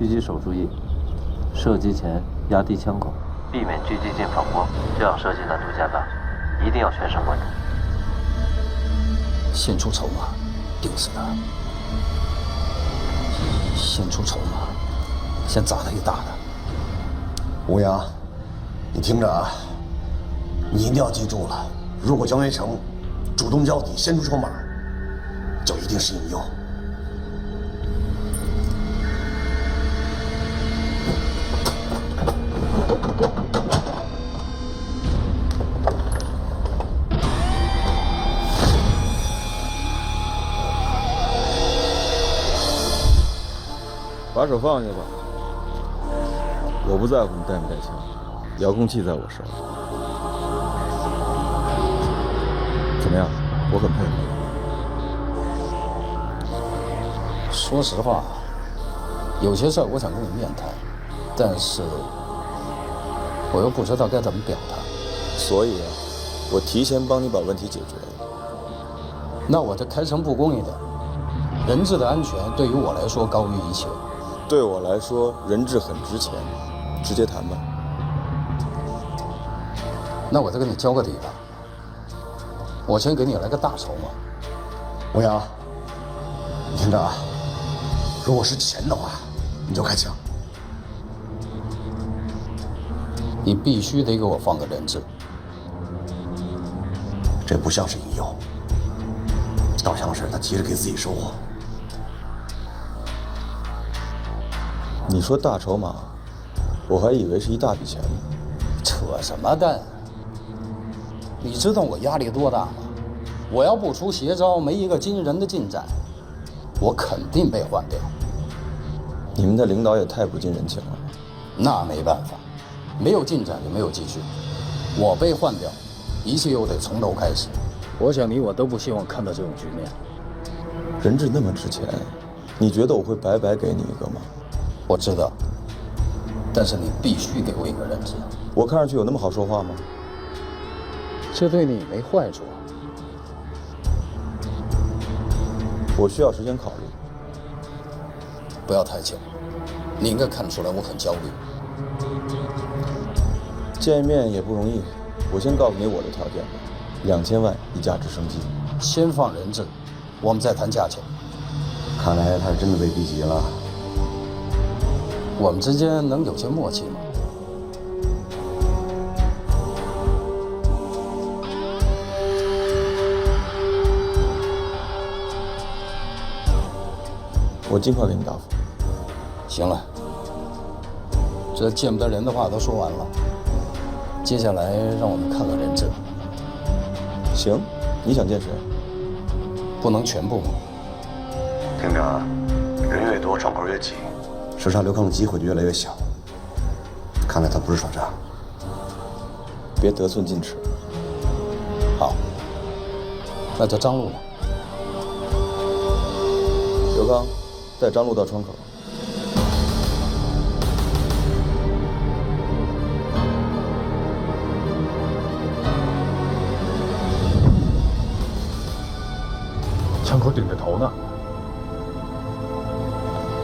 狙击手注意，射击前压低枪口，避免狙击镜反光，这样射击难度加大，一定要全神贯注。先出筹码，定死他。先出筹码，先砸他一大的。吴阳，你听着啊，你一定要记住了，如果江元成主动交底，先出筹码，就一定是引诱。把手放下吧，我不在乎你带没带枪，遥控器在我手里。怎么样？我很配合。说实话，有些事儿我想跟你面谈，但是我又不知道该怎么表达。所以啊，我提前帮你把问题解决了。那我就开诚布公一点，人质的安全对于我来说高于一切。对我来说，人质很值钱，直接谈吧。那我再跟你交个底吧，我先给你来个大筹码。吴阳，你听着啊，如果是钱的话，你就开枪。你必须得给我放个人质。这不像是引诱，倒像是他急着给自己收获。你说大筹码，我还以为是一大笔钱呢。扯什么淡？你知道我压力多大吗？我要不出邪招，没一个惊人的进展，我肯定被换掉。你们的领导也太不近人情了。那没办法，没有进展就没有继续。我被换掉，一切又得从头开始。我想你我都不希望看到这种局面。人质那么值钱，你觉得我会白白给你一个吗？我知道，但是你必须给我一个人质。我看上去有那么好说话吗？这对你没坏处。我需要时间考虑。不要太久，你应该看出来我很焦虑。见面也不容易，我先告诉你我的条件吧，2000万一架直升机。先放人质，我们再谈价钱。看来他是真的被逼急了。我们之间能有些默契吗？我尽快给你答复。行了，这见不得人的话都说完了，接下来让我们看看人质。行，你想见谁？不能全部。听着啊，人越多，窗口越挤，射杀刘康的机会就越来越小。看来他不是耍诈。别得寸进尺。好，那就张路了。刘刚，带张路到窗口。枪口顶着头呢。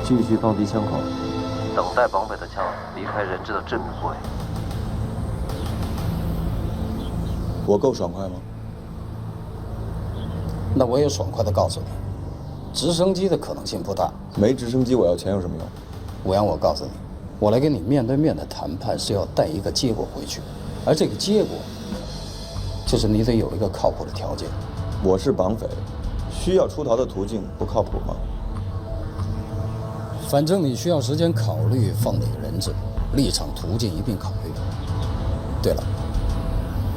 继续放低枪口，等待绑匪的枪离开人质的致命部位。我够爽快吗？那我也爽快地告诉你，直升机的可能性不大。没直升机，我要钱有什么用？吴阳，我告诉你，我来跟你面对面的谈判是要带一个结果回去，而这个结果，就是你得有一个靠谱的条件。我是绑匪，需要出逃的途径不靠谱吗？反正你需要时间考虑放哪个人质，立场、途径一并考虑。对了，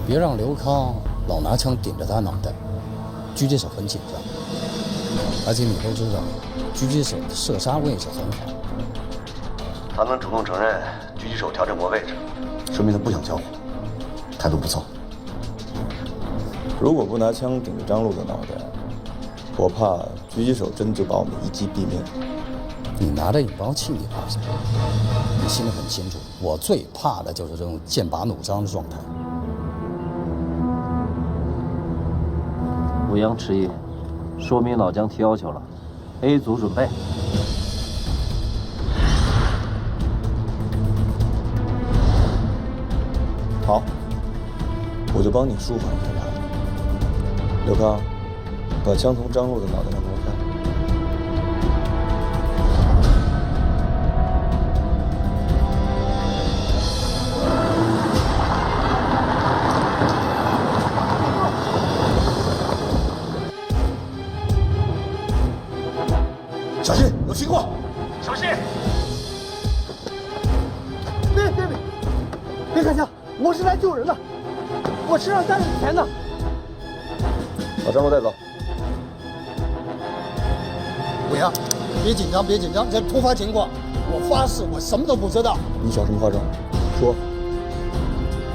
别让刘康老拿枪顶着他脑袋，狙击手很紧张，而且你都知道，狙击手的射杀位置很好。他能主动承认狙击手调整过位置，说明他不想交火，态度不错。如果不拿枪顶着张路的脑袋，我怕狙击手真就把我们一击毙命。你拿着引爆器，你怕什么？你心里很清楚，我最怕的就是这种剑拔弩张的状态。武阳迟疑，说明老姜提要求了。A 组准备。好，我就帮你舒缓一下压力。刘康，把枪从张璐的脑袋上挪开。小心，有情况！小心！别开枪！我是来救人的，我身上带着钱呢。把张璐带走。伟阳，别紧张，别紧张，这突发情况，我发誓我什么都不知道。你小什么话张？说。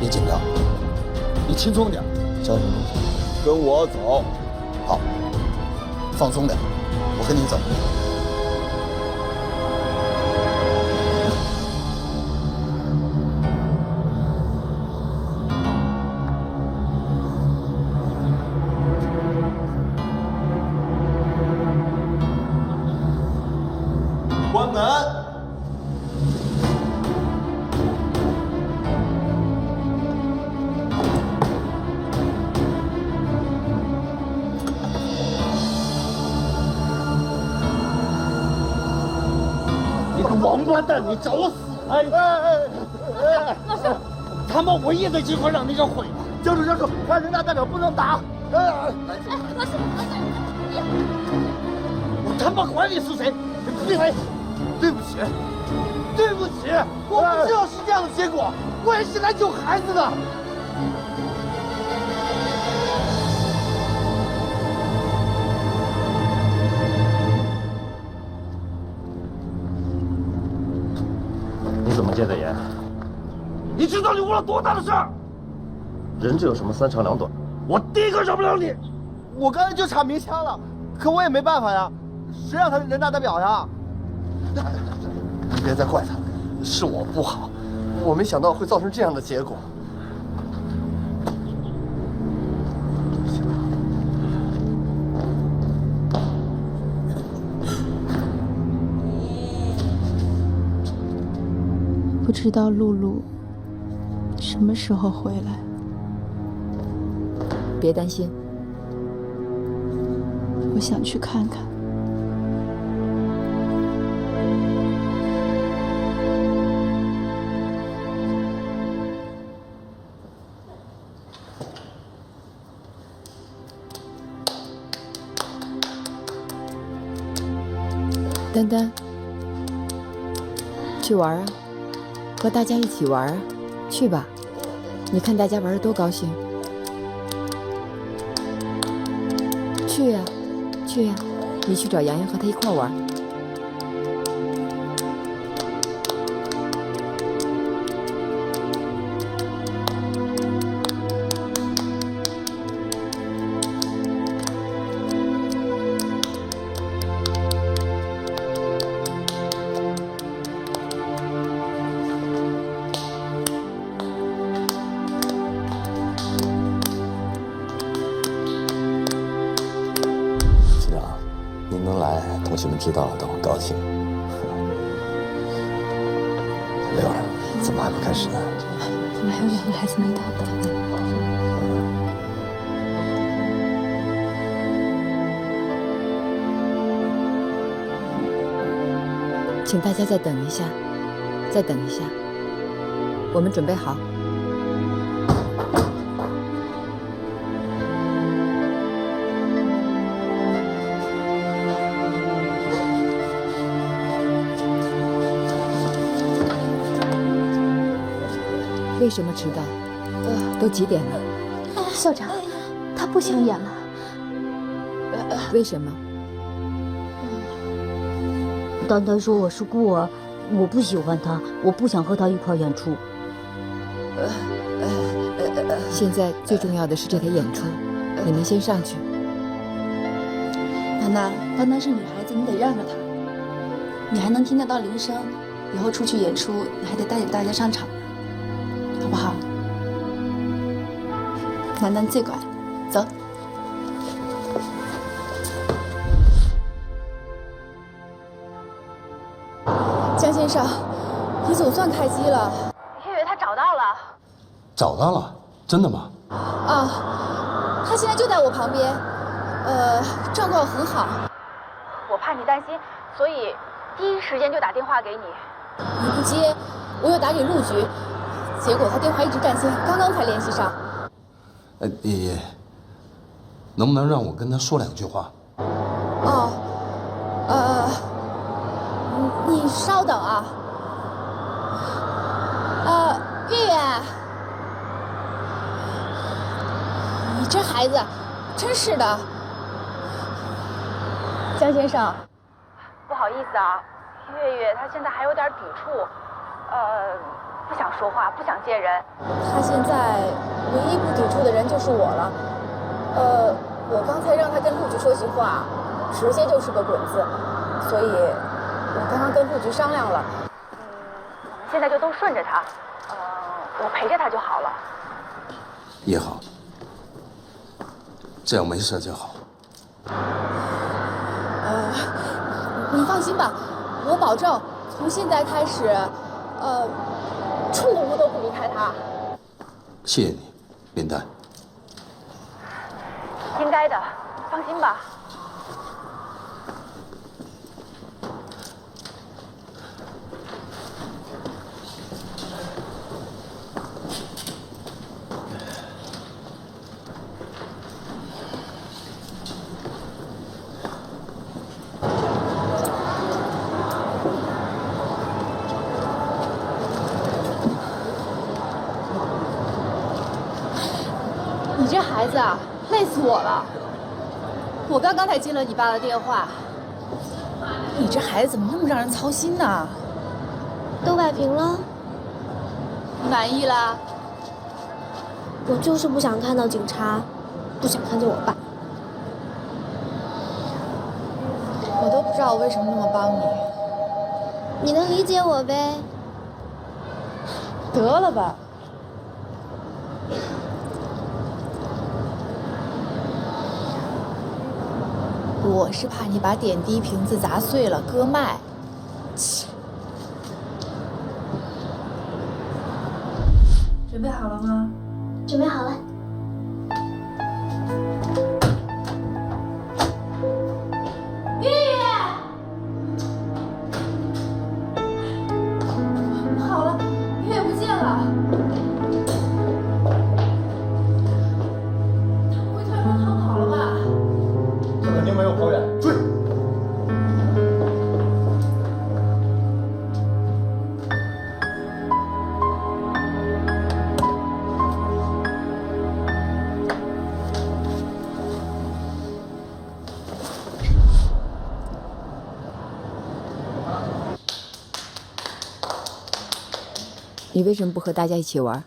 别紧张，你轻松点。张什么东西？跟我走。好，放松点，我跟你走。关门！你个王八蛋，你找死！哎！他妈，我也得尽快让你给毁了。教主，他人大代表不能打。老师，我他妈管你是谁！闭嘴！对不起，对不起，我不知道是这样的结果，我也是来救孩子的。你怎么接的言？你知道你误了多大的事儿？人这有什么三长两短？我第一个饶不了你。我刚才就差鸣枪了，可我也没办法呀，谁让他是人大代表呀？你别再怪他，是我不好，我没想到会造成这样的结果。不知道露露什么时候回来。别担心，我想去看看。丹丹，去玩啊，和大家一起玩啊，去吧，你看大家玩得多高兴。去呀，去呀，你去找洋洋和他一块玩。同学们知道了都很高兴。刘儿，怎么还不开始呢？怎么还有2个孩子没到？请大家再等一下，再等一下，我们准备好。为什么迟到？都几点了？校长，他不想演了。为什么？丹丹说我是孤儿，我不喜欢他，我不想和他一块演出。现在最重要的是这台演出，你们先上去。楠楠，丹丹是女孩子，你得让着她。你还能听得到铃声，以后出去演出，你还得带着大家上场。好不好？楠楠最乖，走。江先生，你总算开机了。月月她找到了。找到了，真的吗？啊，他现在就在我旁边，状况很好。我怕你担心，所以第一时间就打电话给你。你不接，我又打给陆局，结果他电话一直占线，刚刚才联系上。你能不能让我跟他说2句话？哦，你稍等啊。月月，你这孩子，真是的。江先生，不好意思啊，月月她现在还有点抵触，不想说话，不想见人。她现在唯一不抵触的人就是我了。我刚才让她跟陆局说句话，直接就是个滚字，所以我刚刚跟陆局商量了，我们现在就都顺着她，我陪着她就好了。也好，这样没事就好。你放心吧，我保证从现在开始，处处都不离开她。谢谢你，林丹。应该的，放心吧。你这孩子啊，累死我了！我刚刚才接了你爸的电话。你这孩子怎么那么让人操心呢？都摆平了，你满意了？我就是不想看到警察，不想看见我爸。我都不知道我为什么那么帮你。你能理解我呗？得了吧。我是怕你把点滴瓶子砸碎了割脉。切！准备好了吗？准备好了。月月，好了，月月不见了。他不会突然间逃跑了吧？他肯定没有跑远，追！你为什么不和大家一起玩？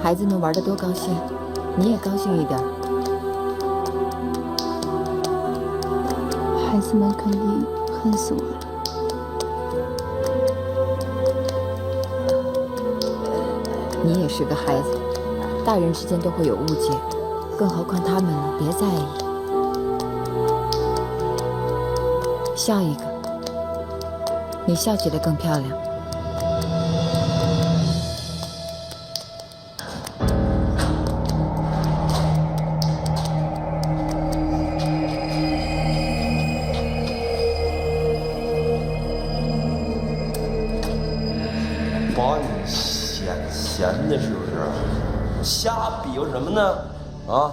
孩子们玩得多高兴，你也高兴一点。孩子们肯定恨死我了。你也是个孩子，大人之间都会有误解，更何况他们呢？别在意，笑一个，你笑起来更漂亮。把你闲的是不是？瞎比划什么呢？啊，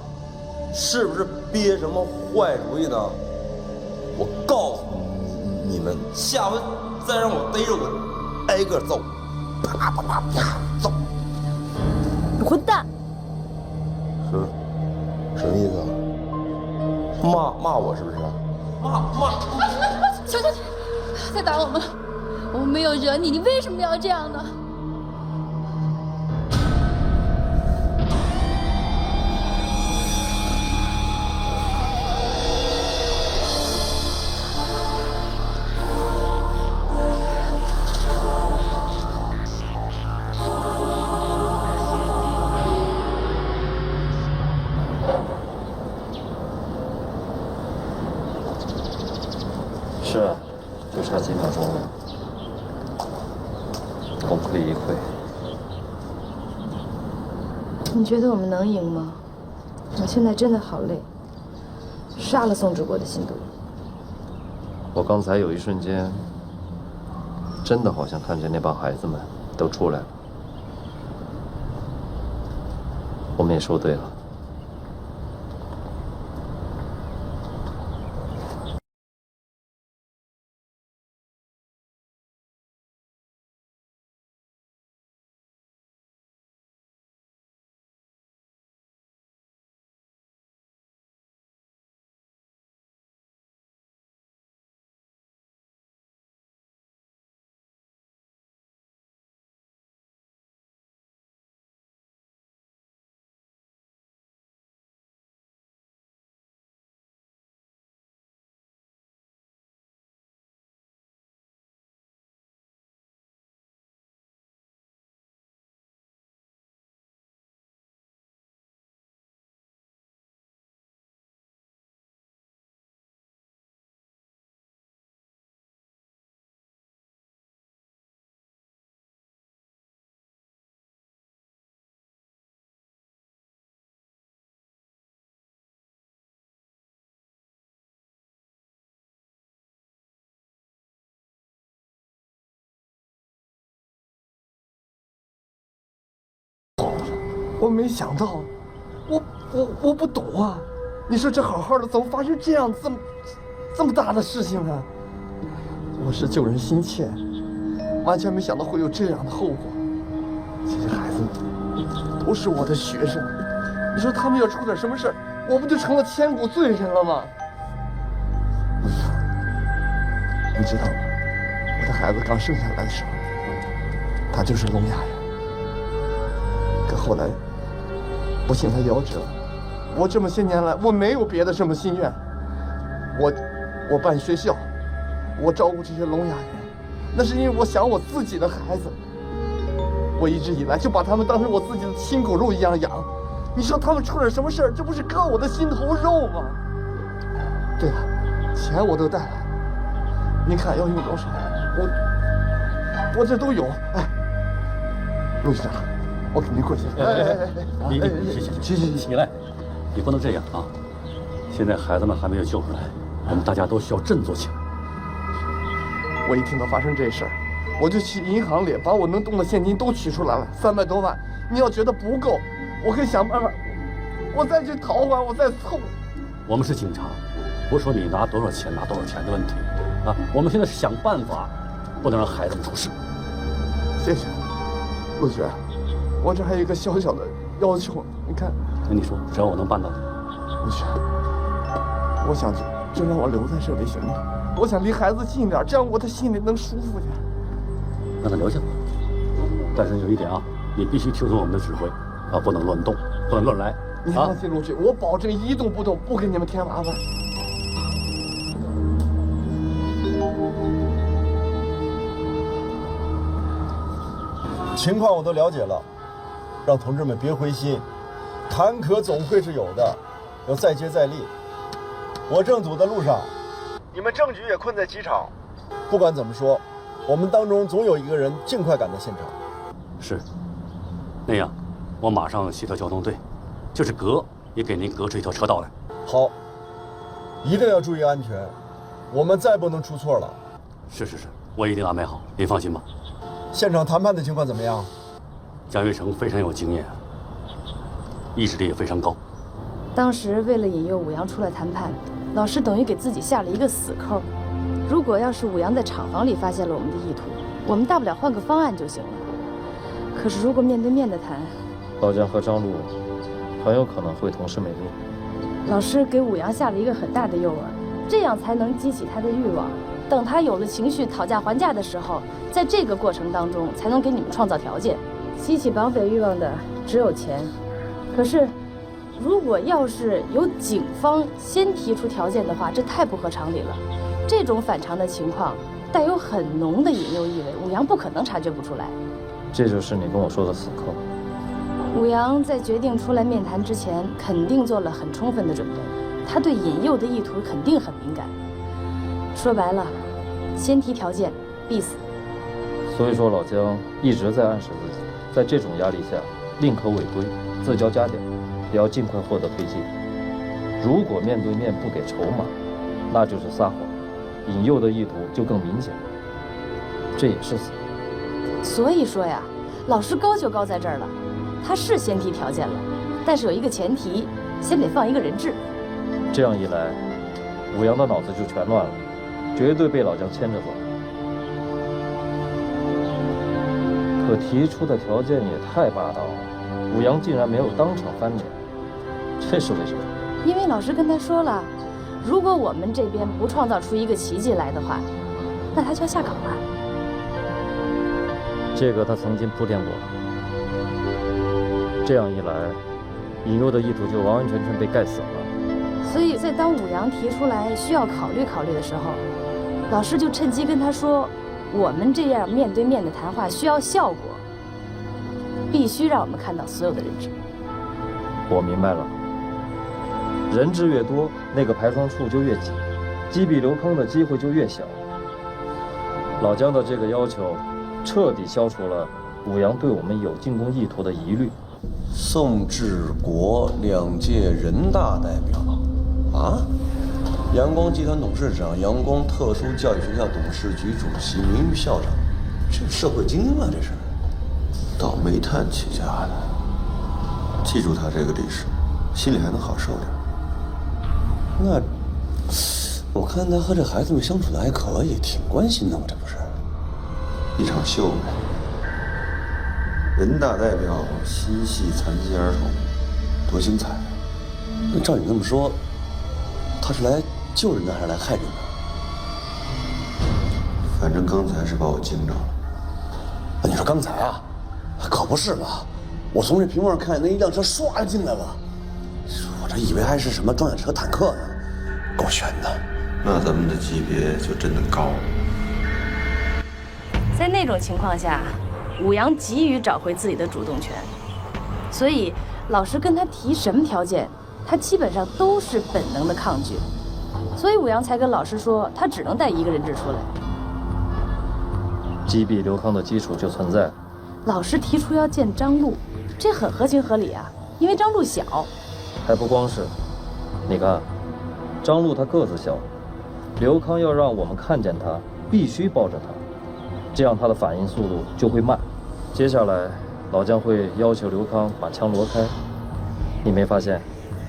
是不是憋什么坏主意呢？我告诉你们，下回再让我逮着我，挨个揍，啪啪啪啪揍！混蛋！什么意思啊？骂我是不是？求求你，再打我们！我们没有惹你，你为什么要这样呢？是啊，就差几秒钟了，功亏一篑。你觉得我们能赢吗？我现在真的好累，杀了宋志国的心都有。我刚才有一瞬间，真的好像看见那帮孩子们都出来了。我们也说对了。我没想到，我不懂啊！你说这好好的，怎么发生这么大的事情啊？我是救人心切，完全没想到会有这样的后果。这些孩子们都是我的学生，你说他们要出点什么事儿，我不就成了千古罪人了吗？你知道吗？我的孩子刚生下来的时候，他就是聋哑人，可后来不幸他夭折了。我这么些年来，我没有别的什么心愿，我办学校，我照顾这些聋哑人，那是因为我想我自己的孩子，我一直以来就把他们当成我自己的亲骨肉一样养。你说他们出点什么事儿，这不是割我的心头肉吗？对了，钱我都带来了，您看要用多少？我这都有。哎，陆局长，我给您跪下。你来，你不能这样啊！现在孩子们还没有救出来，我们大家都需要振作起来。我一听到发生这事儿，我就去银行里把我能动的现金都取出来了，300多万。你要觉得不够，我可以想办法，我再去讨还，我再凑。我们是警察，不是说你拿多少钱拿多少钱的问题啊！我们现在是想办法，不能让孩子们出事。谢谢，陆局，我这还有一个小小的要求，你看。跟你说，只要我能办到的。陆局，我想就让我留在这里行吗？我想离孩子近点，这样我的心里能舒服点。让他留下吧，但是有一点啊，你必须听从我们的指挥啊，不能乱动，不能乱来。你放心，陆局，我保证一动不动，不给你们添麻烦。情况我都了解了，让同志们别灰心，坎坷总会是有的，要再接再厉。我正堵的路上，你们政局也困在机场。不管怎么说，我们当中总有一个人尽快赶到现场。是，那样，我马上协调交通队，就是隔也给您隔出一条车道来。好，一定要注意安全，我们再不能出错了。是，我一定安排好，您放心吧。现场谈判的情况怎么样？蒋月成非常有经验，意志力也非常高。当时为了引诱武阳出来谈判，老师等于给自己下了一个死扣。如果要是武阳在厂房里发现了我们的意图，我们大不了换个方案就行了。可是如果面对面的谈，老姜和张璐很有可能会同时美丽。老师给武阳下了一个很大的诱饵，这样才能激起他的欲望。等他有了情绪讨价还价的时候，在这个过程当中才能给你们创造条件。激起绑匪欲望的只有钱，可是如果要是由警方先提出条件的话，这太不合常理了。这种反常的情况带有很浓的引诱意味，武阳不可能察觉不出来。这就是你跟我说的死磕。武阳在决定出来面谈之前，肯定做了很充分的准备，他对引诱的意图肯定很敏感。说白了，先提条件必死。所以说老姜一直在暗示自己，在这种压力下宁可违规，自交家底，也要尽快获得推进。如果面对面不给筹码，那就是撒谎，引诱的意图就更明显，这也是死。所以说呀，老师高就高在这儿了，他是先提条件了，但是有一个前提，先得放一个人质。这样一来，武阳的脑子就全乱了，绝对被老姜牵着走。可提出的条件也太霸道了，武阳竟然没有当场翻脸，这是为什么？因为老师跟他说了，如果我们这边不创造出一个奇迹来的话，那他就要下岗了。这个他曾经铺垫过，这样一来，引诱的意图就完完全全被盖死了。所以在当武阳提出来需要考虑考虑的时候，老师就趁机跟他说，我们这样面对面的谈话需要效果，必须让我们看到所有的人质。我明白了，人质越多，那个排窗处就越紧，击毙刘康的机会就越小。老姜的这个要求，彻底消除了武阳对我们有进攻意图的疑虑。宋治国2届人大代表，啊？阳光集团董事长，阳光特殊教育学校董事局主席，名誉校长，这社会精英啊，这是倒煤炭起家的。记住他这个历史，心里还能好受点。那我看他和这孩子们相处的还可以，挺关心的嘛，这不是一场秀呗。人大代表心系残疾儿童，多精彩！那照你这么说，他是来救人的还是来害人的？反正刚才是把我惊着了。你说刚才啊，可不是嘛！我从这屏幕上看见那一辆车唰就进来了，我这以为还是什么装甲车、坦克呢，够悬的。那咱们的级别就真的高了。在那种情况下，武阳急于找回自己的主动权，所以老师跟他提什么条件，他基本上都是本能的抗拒，所以武阳才跟老师说，他只能带一个人质出来。击毙刘康的基础就存在。老师提出要见张璐，这很合情合理啊，因为张璐小。还不光是，你看，张璐他个子小，刘康要让我们看见他，必须抱着他，这样他的反应速度就会慢。接下来，老姜会要求刘康把枪挪开。你没发现，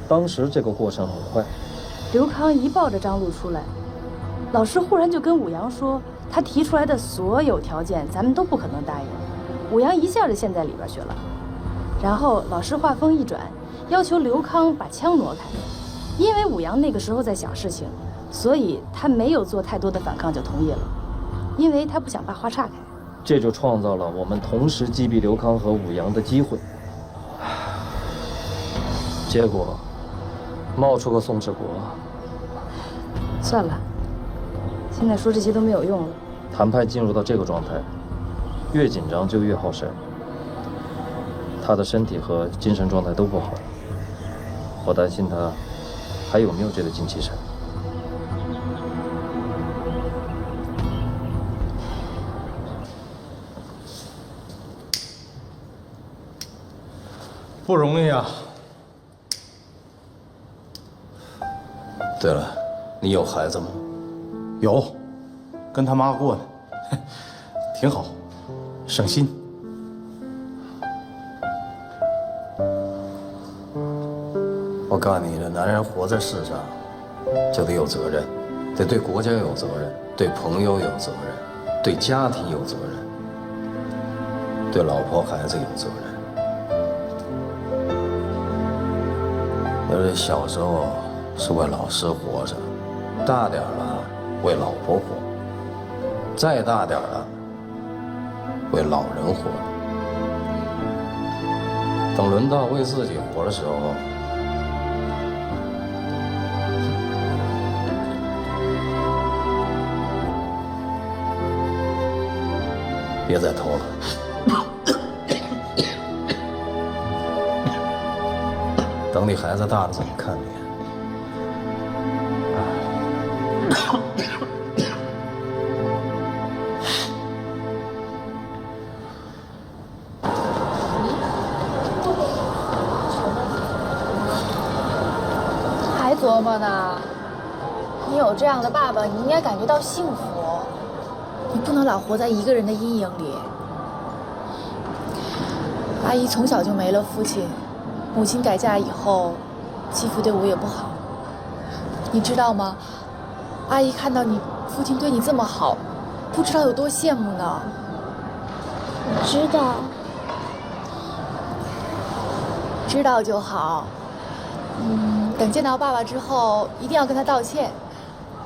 当时这个过程很快。刘康一抱着张璐出来，老师忽然就跟武阳说，他提出来的所有条件，咱们都不可能答应。武阳一下就陷在里边去了。然后老师话锋一转，要求刘康把枪挪开。因为武阳那个时候在想事情，所以他没有做太多的反抗就同意了，因为他不想把话岔开。这就创造了我们同时击毙刘康和武阳的机会。结果冒出个宋治国。算了，现在说这些都没有用了。谈判进入到这个状态，越紧张就越耗神。他的身体和精神状态都不好，我担心他还有没有这个精气神。不容易啊。对了，你有孩子吗？有，跟他妈过呢，挺好，省心。我告诉你，这男人活在世上，就得有责任，得对国家有责任，对朋友有责任，对家庭有责任，对老婆孩子有责任。要是小时候是为老师活着，大点了为老婆活，再大点了为老人活。等轮到为自己活的时候，别再偷了。等你孩子大了怎么看你？还琢磨呢？你有这样的爸爸，你应该感觉到幸福。你不能老活在一个人的阴影里。阿姨从小就没了父亲，母亲改嫁以后，继父对我也不好。你知道吗？阿姨看到你父亲对你这么好，不知道有多羡慕呢。我知道。知道就好。等见到爸爸之后，一定要跟他道歉，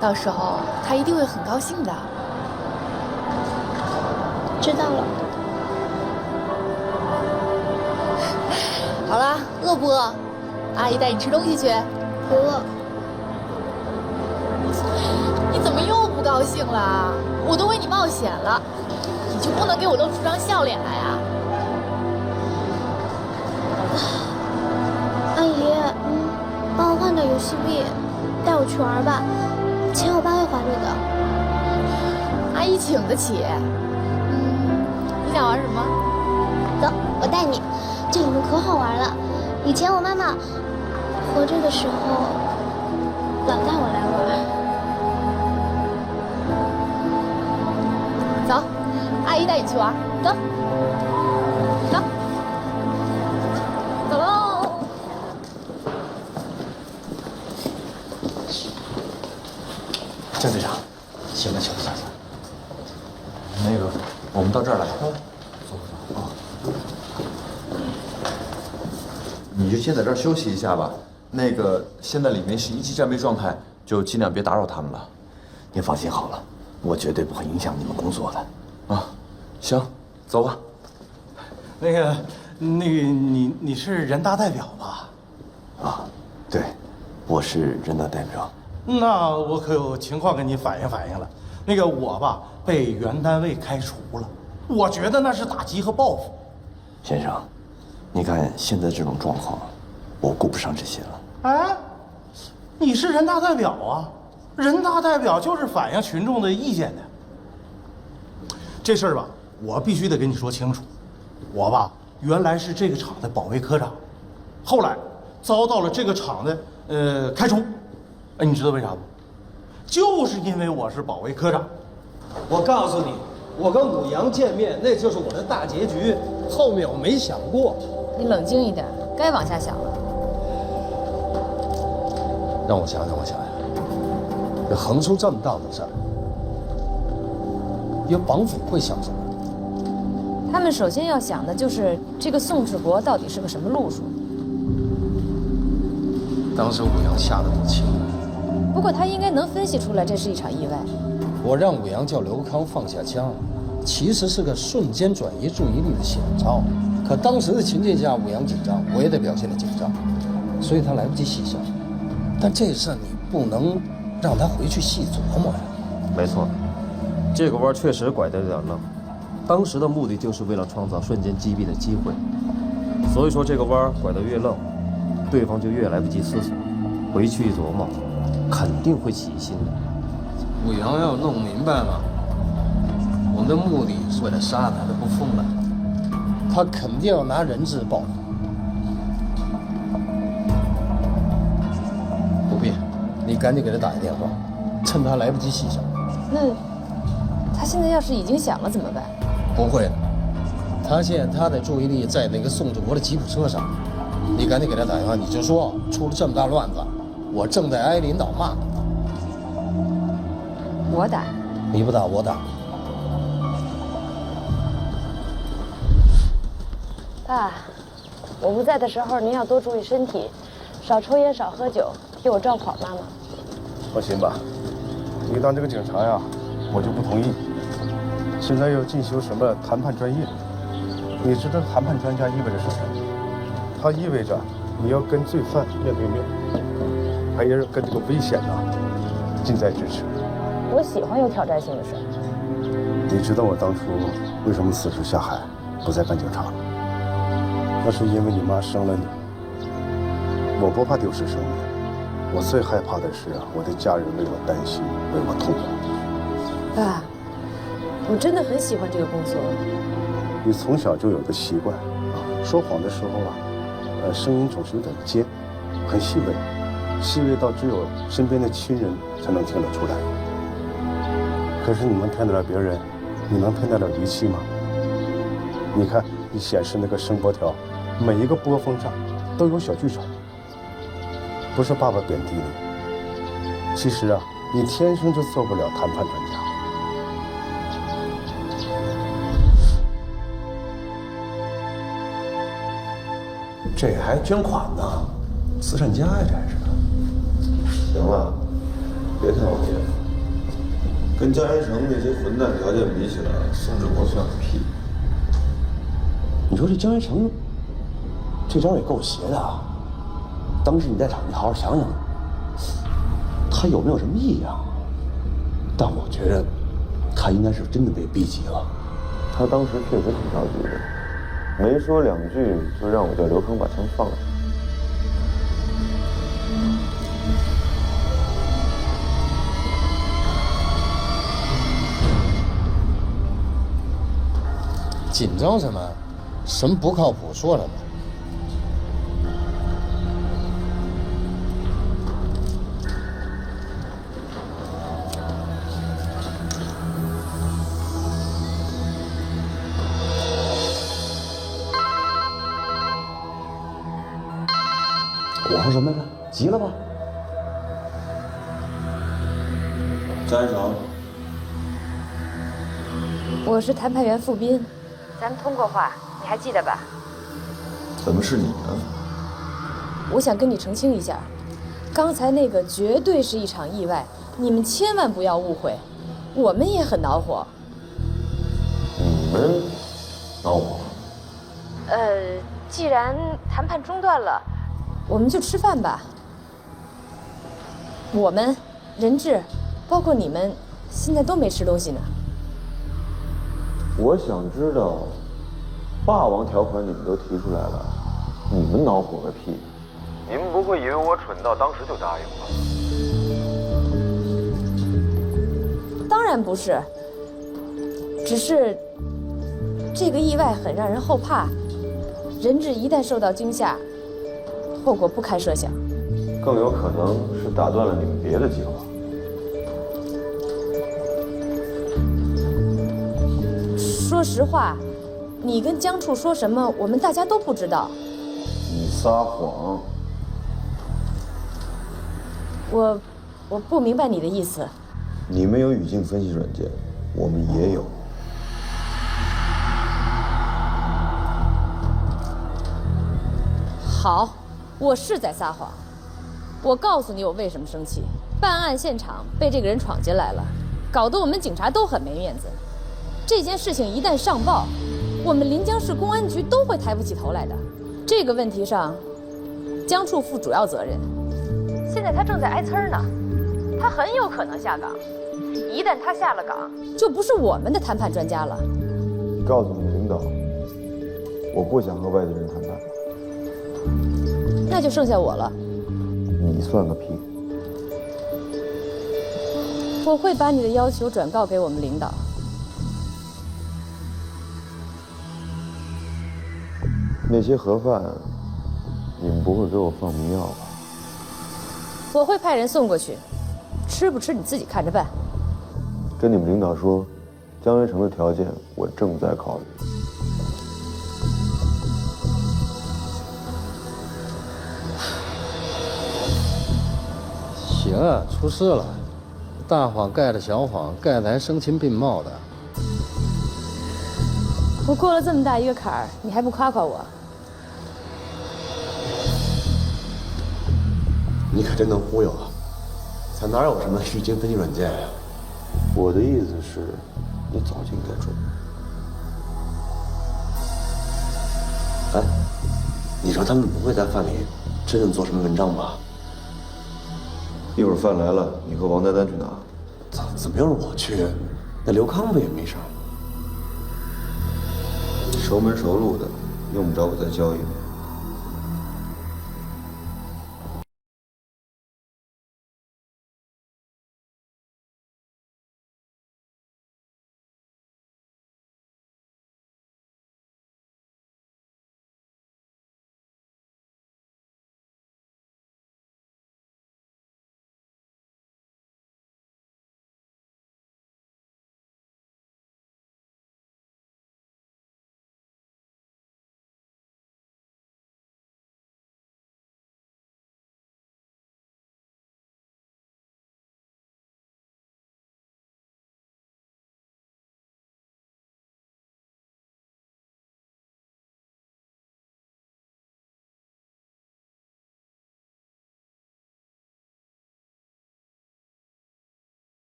到时候他一定会很高兴的。知道了。好啦，饿不饿？阿姨带你吃东西去。不饿。你怎么又不高兴了？我都为你冒险了，你就不能给我露出张笑脸来啊？阿姨，帮我换点游戏币，带我去玩吧，钱我爸会还我的。阿姨请得起。你想玩什么？走，我带你。这里面可好玩了。以前我妈妈活着的时候，老带我来玩。走，阿姨带你去玩。走，走，走喽。郑队长，行了行了行了，那个我们到这儿来。你就先在这儿休息一下吧。那个，现在里面是1级战备状态，就尽量别打扰他们了。您放心好了，我绝对不会影响你们工作的。啊，行，走吧。那个，你是人大代表吧？啊，对，我是人大代表。那我可有情况跟你反映反映了。那个我吧，被原单位开除了，我觉得那是打击和报复。先生，你看现在这种状况，我顾不上这些了。哎，你是人大代表啊，人大代表就是反映群众的意见的。这事儿吧，我必须得跟你说清楚。我吧，原来是这个厂的保卫科长，后来遭到了这个厂的开除。哎，你知道为啥不？就是因为我是保卫科长。我告诉你，我跟武阳见面，那就是我的大结局，后面我没想过。你冷静一点，该往下想了。让我想想，这横出这么大的事儿，有绑匪会想什么？他们首先要想的就是这个宋志国到底是个什么路数。当时武阳下的不轻，不过他应该能分析出来这是一场意外。我让武阳叫刘康放下枪，其实是个瞬间转移注意力的险招。可当时的情境下，武阳紧张，我也得表现得紧张，所以他来不及细想。但这事你不能让他回去细琢磨呀。没错，这个弯确实拐得有点愣。当时的目的就是为了创造瞬间击毙的机会，所以说这个弯拐得越愣，对方就越来不及思索，回去一琢磨，肯定会起疑心的。武阳要弄明白了，我们的目的是为了杀他，他不疯了，他肯定要拿人质报复。不必，你赶紧给他打一电话，趁他来不及细想。那他现在要是已经想了怎么办？不会的，他现在他的注意力在那个宋志国的吉普车上，你赶紧给他打电话，你就说出了这么大乱子，我正在挨领导骂。我打？你不打我打。爸，我不在的时候您要多注意身体，少抽烟，少喝酒，替我照顾好妈妈。放心吧，你当这个警察呀，我就不同意。现在要进修什么谈判专业？你知道谈判专家意味着什么？它意味着你要跟罪犯面对面，还要跟这个危险近在咫尺。我喜欢有挑战性的事。你知道我当初为什么辞职下海，不再干警察？那是因为你妈生了你。我不怕丢失生命，我最害怕的是我的家人为我担心，为我痛苦。爸，我真的很喜欢这个工作。你从小就有个习惯说谎的时候声音总是有点尖，很细微，细微到只有身边的亲人才能听得出来。可是你能骗得了别人，你能骗得了仪器吗？你看，你显示那个声波条，每一个波峰上都有小剧场。不是爸爸贬低你，其实你天生就做不了谈判专家。这还捐款呢，慈善家呀，这还是。行了，别太往前。跟江源成那些混蛋条件比起来，宋志国算个屁。你说这江源成，这招也够邪的啊！当时你在场，你好好想想，他有没有什么异样？但我觉得，他应该是真的被逼急了。他当时确实挺着急的，没说两句就让我叫刘康把枪放了。紧张什么？什么不靠谱说什么。我说什么来着？急了吧？江源成，我是谈判员付斌，咱们通过话，你还记得吧？怎么是你呢？我想跟你澄清一下，刚才那个绝对是一场意外，你们千万不要误会，我们也很恼火。你们恼火？既然谈判中断了，我们就吃饭吧。我们，人质，包括你们，现在都没吃东西呢。我想知道，霸王条款你们都提出来了，你们恼火个屁！你们不会以为我蠢到当时就答应吧？当然不是，只是这个意外很让人后怕，人质一旦受到惊吓，后果不堪设想。更有可能是打断了你们别的计划。说实话，你跟江处说什么，我们大家都不知道。你撒谎！我不明白你的意思。你们有语境分析软件，我们也有。好，我是在撒谎。我告诉你，我为什么生气。办案现场被这个人闯进来了，搞得我们警察都很没面子。这件事情一旦上报，我们临江市公安局都会抬不起头来的。这个问题上，江处负主要责任。现在他正在挨刺呢，他很有可能下岗。一旦他下了岗，就不是我们的谈判专家了。告诉你领导，我不想和外地人谈判。那就剩下我了。你算个屁！我会把你的要求转告给我们领导。那些盒饭，你们不会给我放迷药吧？我会派人送过去，吃不吃你自己看着办。跟你们领导说，江源成的条件我正在考虑。行啊，出事了，大谎盖了小谎，盖得还声情并茂的。我过了这么大一个坎儿，你还不夸夸我？你可真能忽悠啊！咱哪有什么虚惊分析软件呀？我的意思是，你早就应该准备。哎，你说他们不会在饭里真的做什么文章吧？一会儿饭来了，你和王丹丹去拿。怎么又是我去？那刘康不也没事？熟门熟路的，用不着我再教一遍。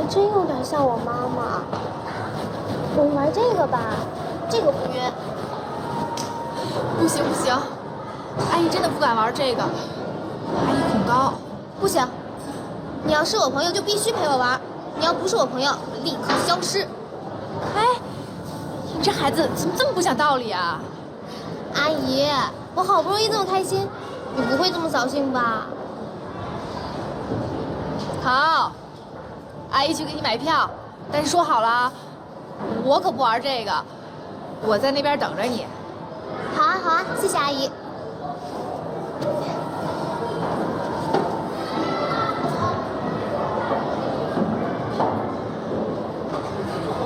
真有点像我妈妈。我们玩这个吧，这个不晕。不行不行，阿姨真的不敢玩这个，阿姨恐高。不行，你要是我朋友就必须陪我玩，你要不是我朋友，我立刻消失。哎，你这孩子怎么这么不讲道理啊？阿姨，我好不容易这么开心，你不会这么扫兴吧？好，阿姨去给你买票，但是说好了，我可不玩这个，我在那边等着你。好啊好啊，谢谢阿姨。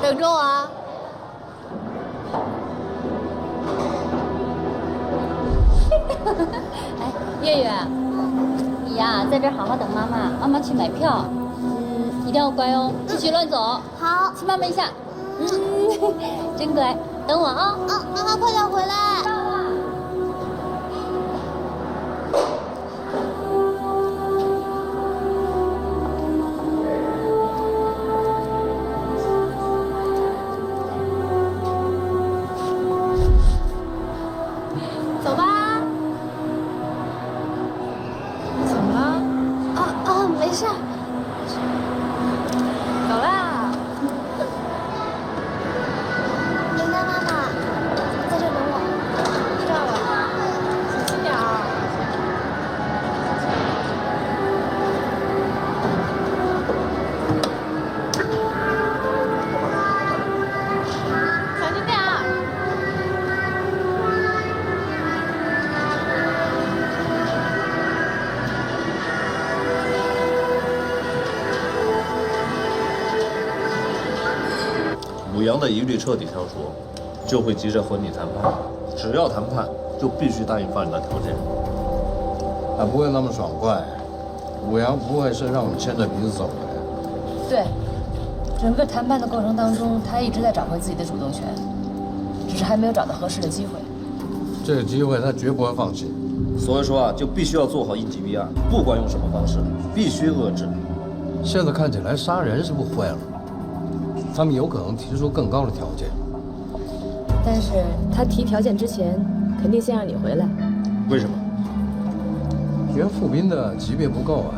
等着我啊。哎，月月，你呀，在这儿好好等妈妈，妈妈去买票。一定要乖哦，不许乱走。好，亲妈妈一下。真乖，等我啊。妈妈快点回来。走吧。怎么了？没事。走啦。应该妈妈在这等我。知道了，小心点儿。小心点儿。武阳的一律彻底跳出，就会急着和你谈判。只要谈判，就必须答应放你的条件。他不会那么爽快，武阳不会是让我们牵着鼻子走的。对，整个谈判的过程当中，他一直在找回自己的主动权，只是还没有找到合适的机会。这个机会他绝不会放弃。所以说啊，就必须要做好应急避案，不管用什么方式，必须遏制。现在看起来杀人是不会了，他们有可能提出更高的条件。但是他提条件之前，肯定先让你回来。为什么？袁富斌的级别不够啊，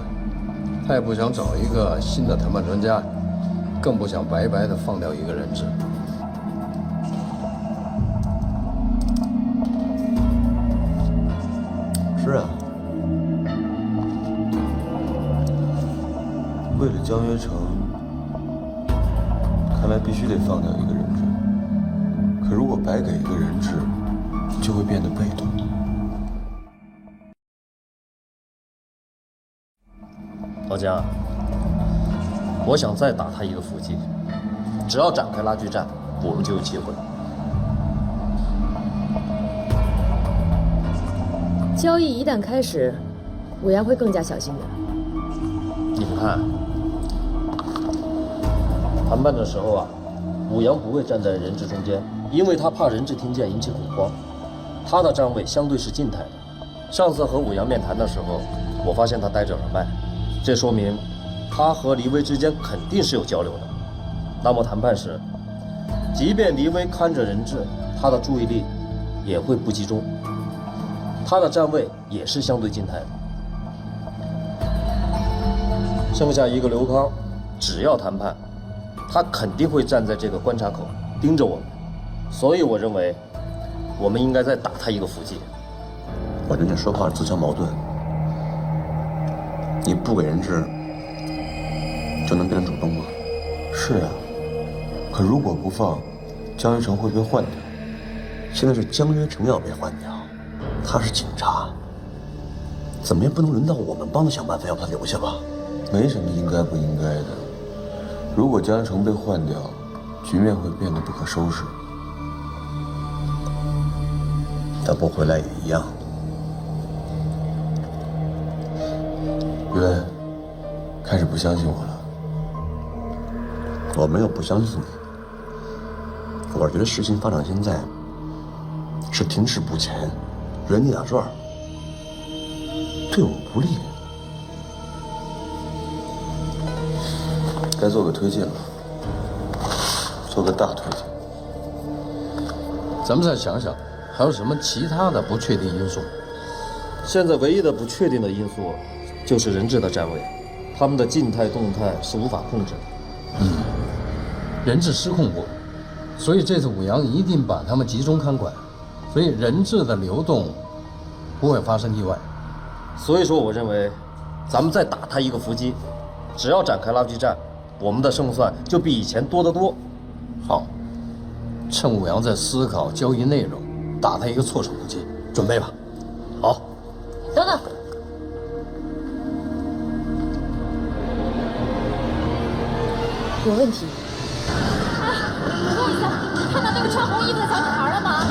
他也不想找一个新的谈判专家，更不想白白的放掉一个人质。是啊，为了江约成，看来必须得放掉一个人质。可如果白给一个人质，就会变得被动。老姜，我想再打他一个伏击，只要展开拉锯战，我们就有机会。交易一旦开始，武阳会更加小心的。你们看，谈判的时候啊，武阳不会站在人质中间，因为他怕人质听见引起恐慌。他的站位相对是静态的。上次和武阳面谈的时候，我发现他带着耳麦，这说明他和黎威之间肯定是有交流的。那么谈判时，即便黎威看着人质，他的注意力也会不集中，他的站位也是相对静态的。剩下一个刘康，只要谈判，他肯定会站在这个观察口盯着我们，所以我认为我们应该再打他一个伏击。我觉得你说话自相矛盾。你不给人质，就能变得主动吗？是啊，可如果不放，江约成会被换掉。现在是江约成要被换掉，他是警察，怎么也不能轮到我们帮他想办法要他留下吧？没什么应该不应该的。如果江约成被换掉，局面会变得不可收拾。他不回来也一样。约，开始不相信我了。我没有不相信你，我是觉得事情发展现在是停滞不前，原地打转，对我不利。该做个推进了，做个大推进。咱们再想想，还有什么其他的不确定因素？现在唯一的不确定的因素就是人质的站位，他们的静态动态是无法控制的。人质失控过，所以这次武阳一定把他们集中看管，所以人质的流动不会发生意外。所以说，我认为咱们再打他一个伏击，只要展开拉锯战，我们的胜算就比以前多得多。好，趁武阳在思考交易内容，打他一个措手不及，准备吧。好。等等。有问题。你问一下，看到那个穿红衣服的小女孩了吗？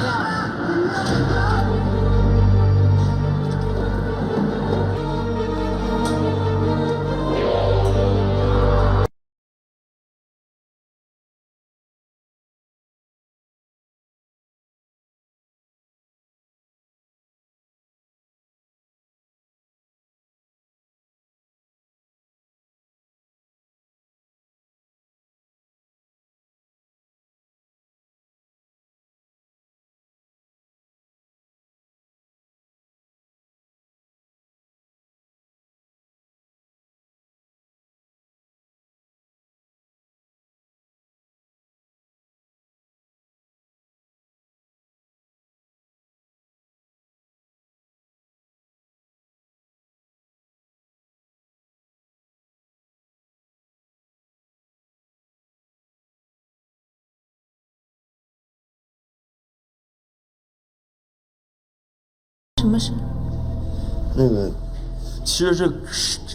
什么事？那个，其实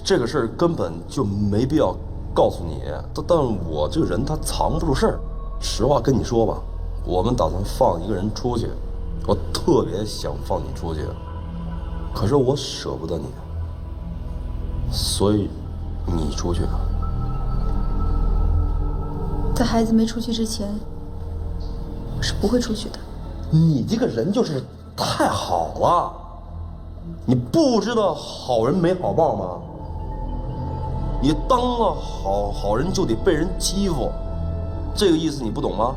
这个事儿根本就没必要告诉你，但我这个人他藏不住事儿。实话跟你说吧，我们打算放一个人出去，我特别想放你出去，可是我舍不得你，所以你出去吧。在孩子没出去之前，我是不会出去的。你这个人就是太好了，你不知道好人没好报吗？你当了好人就得被人欺负，这个意思你不懂吗？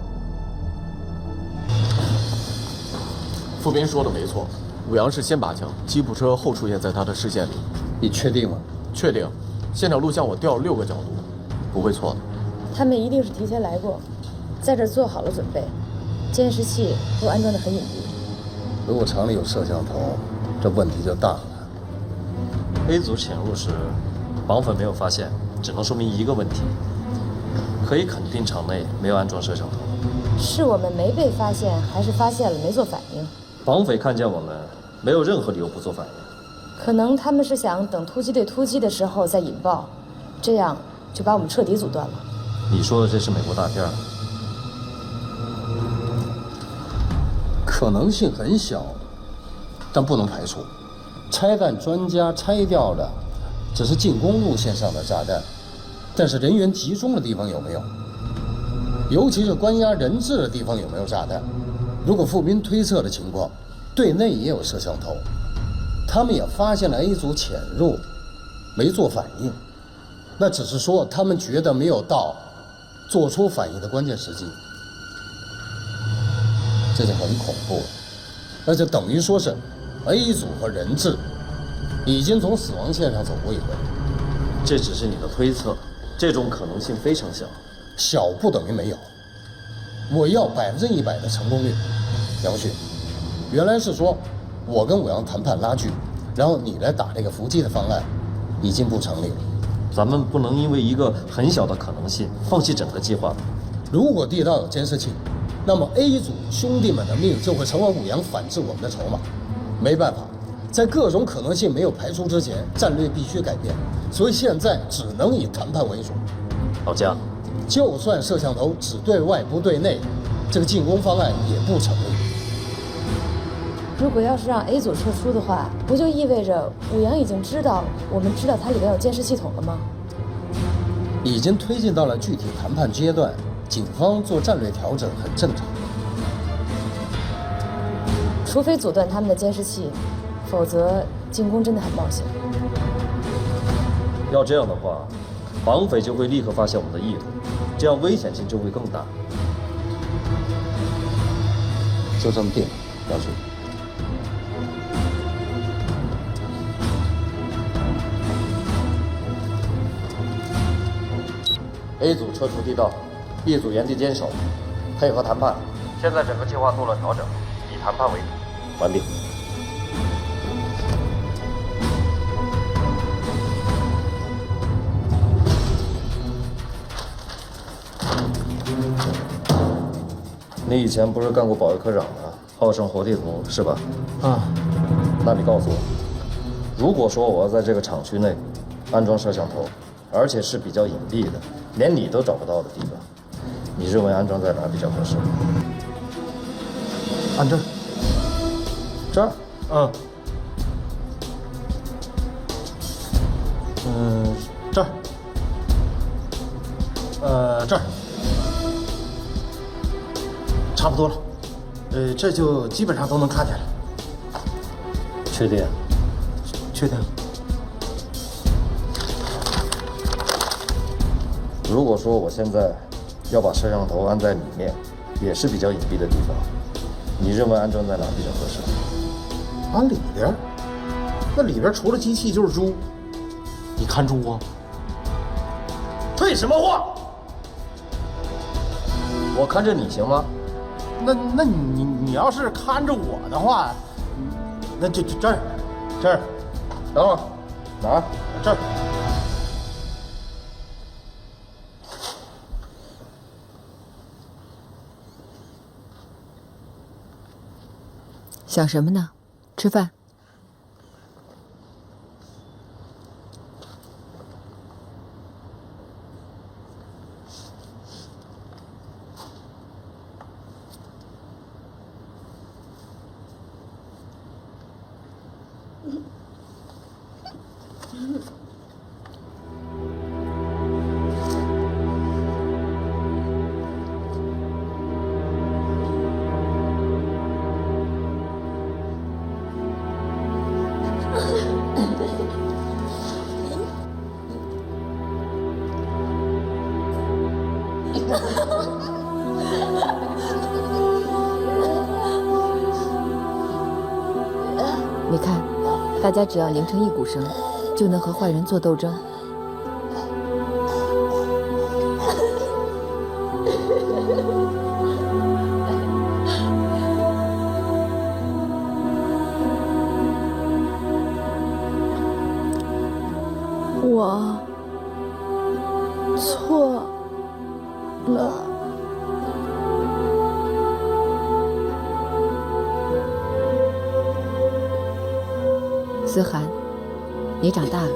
傅斌说的没错，武阳是先拔枪，吉普车后出现在他的视线里。你确定吗？确定，现场录像我调了6个角度，不会错的。他们一定是提前来过，在这做好了准备，监视器都安装得很隐蔽。如果厂里有摄像头，这问题就大了。 A 组潜入时，绑匪没有发现，只能说明一个问题：可以肯定厂内没有安装摄像头。是我们没被发现，还是发现了没做反应？绑匪看见我们，没有任何理由不做反应。可能他们是想等突击队突击的时候再引爆，这样就把我们彻底阻断了。你说的这是美国大片？可能性很小，但不能排除。拆弹专家拆掉的只是进攻路线上的炸弹，但是人员集中的地方有没有？尤其是关押人质的地方有没有炸弹？如果傅斌推测的情况，对内也有摄像头，他们也发现了 A 组潜入，没做反应，那只是说他们觉得没有到做出反应的关键时机，这就很恐怖了。那就等于说是 A 组和人质已经从死亡线上走过一回。这只是你的推测，这种可能性非常小。小不等于没有，我要100%的成功率。杨旭，原来是说我跟武阳谈判拉锯，然后你来打这个伏击的方案，已经不成立了。咱们不能因为一个很小的可能性放弃整个计划。如果地道有监视器，那么 A 组兄弟们的命就会成为武阳反制我们的筹码。没办法，在各种可能性没有排除之前，战略必须改变，所以现在只能以谈判为主。老姜，就算摄像头只对外不对内，这个进攻方案也不成立。如果要是让 A 组撤出的话，不就意味着武阳已经知道我们知道它里边有监视系统了吗？已经推进到了具体谈判阶段，警方做战略调整很正常。除非阻断他们的监视器，否则进攻真的很冒险。要这样的话，绑匪就会立刻发现我们的意图，这样危险性就会更大。就这么定，杨旭。A 组撤出地道 ，B 组原地坚守，配合谈判。现在整个计划做了调整，以谈判为主。完毕。你以前不是干过保卫科长吗？号称活地图是吧？啊。那你告诉我，如果说我要在这个厂区内安装摄像头，而且是比较隐蔽的，连你都找不到的地方，你认为安装在哪比较合适？安这儿。这儿？这儿。这儿。差不多了，这就基本上都能看见了。确定？确定。如果说我现在要把摄像头安在里面，也是比较隐蔽的地方，你认为安装在哪比较合适？安里边？那里边除了机器就是猪，你看猪啊？退什么货？我看着你行吗？那你要是看着我的话，那就这儿，这儿，等会儿，哪儿？这儿。想什么呢？吃饭。你看，大家只要拧成一股绳，就能和坏人做斗争。我错了。思涵，你长大了。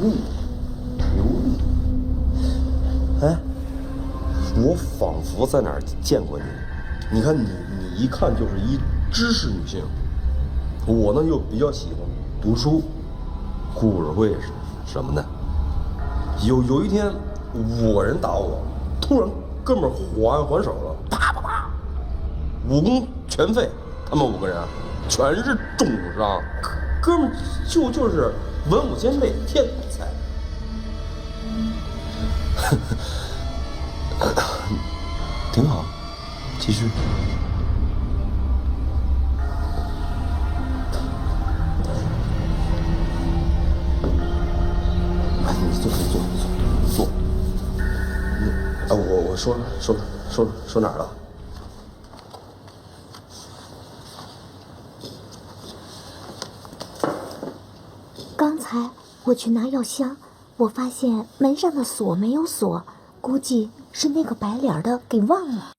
丽，刘丽。哎，我仿佛在哪儿见过你。你看你一看就是一知识女性，我呢又比较喜欢读书，故事会什么的。有一天，我人打我，突然哥们儿还手了，啪啪啪，武功全废，他们5个人全是重伤，哥们儿就是文武兼备，天才。挺好，继续。哎，你坐。我说哪儿了？刚才我去拿药箱，我发现门上的锁没有锁，估计是那个白脸的给忘了。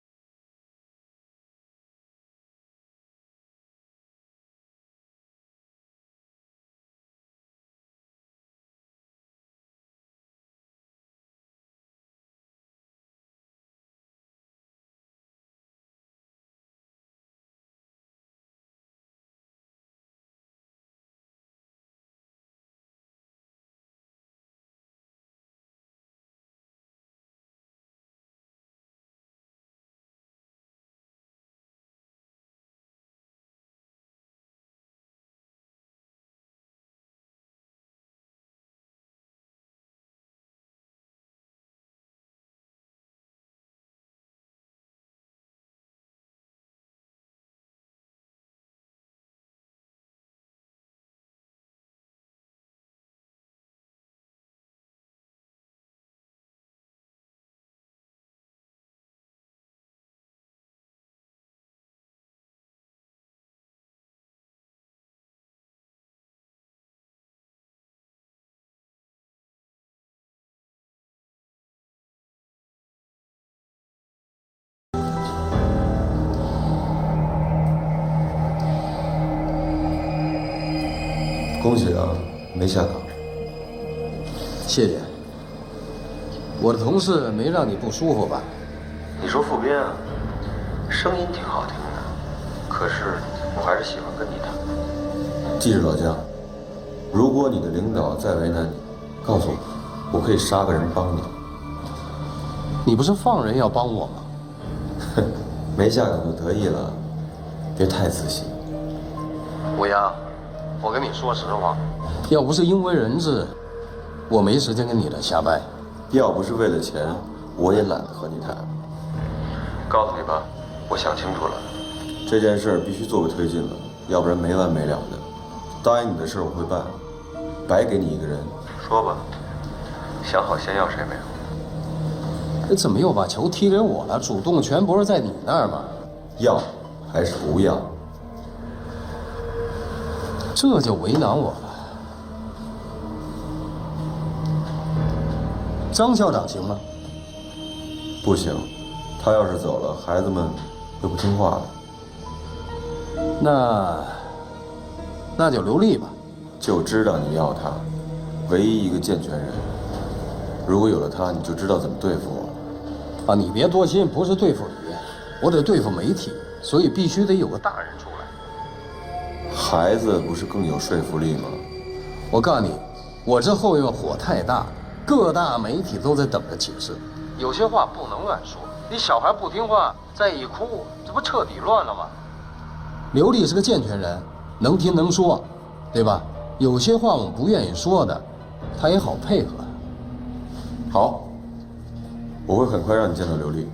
恭喜啊，没下岗。谢谢。我的同事没让你不舒服吧？你说傅斌啊，声音挺好听的，可是我还是喜欢跟你谈。记着老姜，如果你的领导再为难你，告诉我，我可以杀个人帮你。你不是放人要帮我吗？哼，没下岗就得意了，别太自信。武阳，我跟你说实话，要不是因为人质，我没时间跟你的瞎掰。要不是为了钱，我也懒得和你谈。告诉你吧，我想清楚了，这件事必须做个推进了，要不然没完没了的。答应你的事我会办，白给你一个人。说吧，想好先要谁没有？你怎么又把球踢给我了？主动权不是在你那儿吗？要还是不要？这就为难我了。张校长行吗？不行，他要是走了，孩子们就不听话了。那就刘丽吧。就知道你要他，唯一一个健全人。如果有了他，你就知道怎么对付我了。啊，你别多心，不是对付你，我得对付媒体，所以必须得有个大人出来。孩子不是更有说服力吗？我告诉你，我这后院火太大，各大媒体都在等着请示。有些话不能乱说，你小孩不听话，再一哭，这不彻底乱了吗？刘丽是个健全人，能听能说，对吧？有些话我们不愿意说的，他也好配合。好，我会很快让你见到刘丽。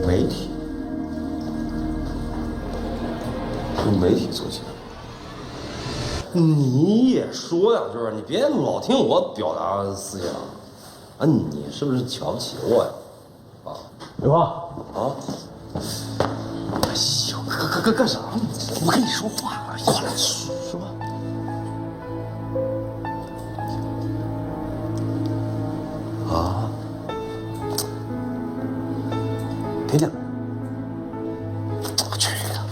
媒体，用媒体做起来。你也说两句，你别老听我表达思想。啊，你是不是瞧不起我呀？啊，刘芳啊！哎呦，干啥呢？我跟你说话了，说。啊！听见了？我去他！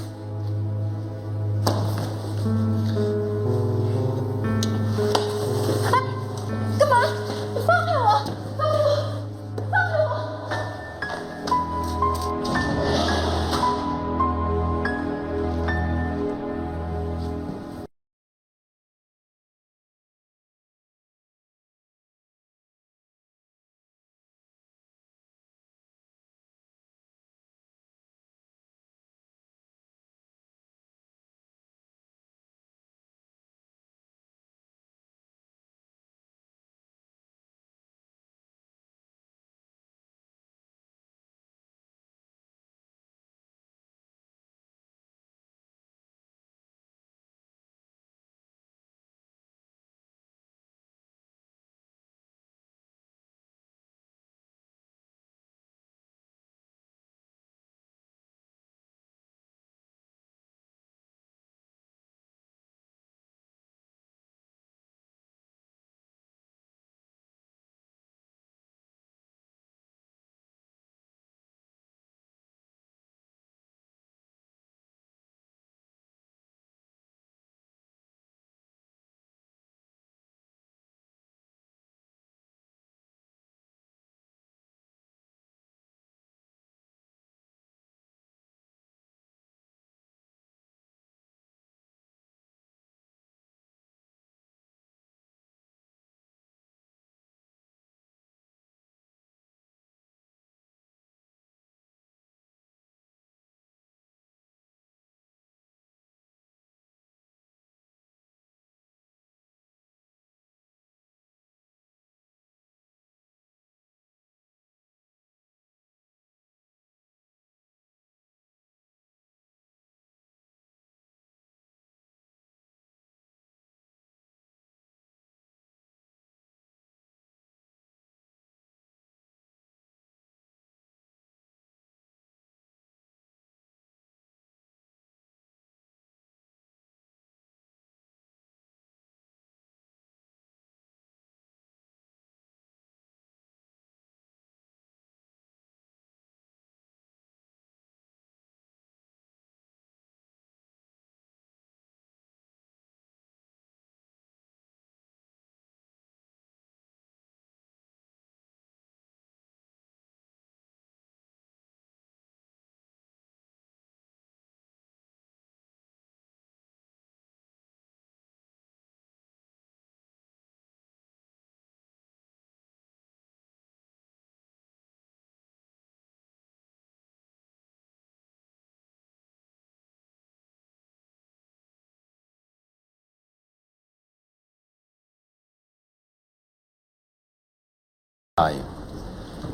大爷，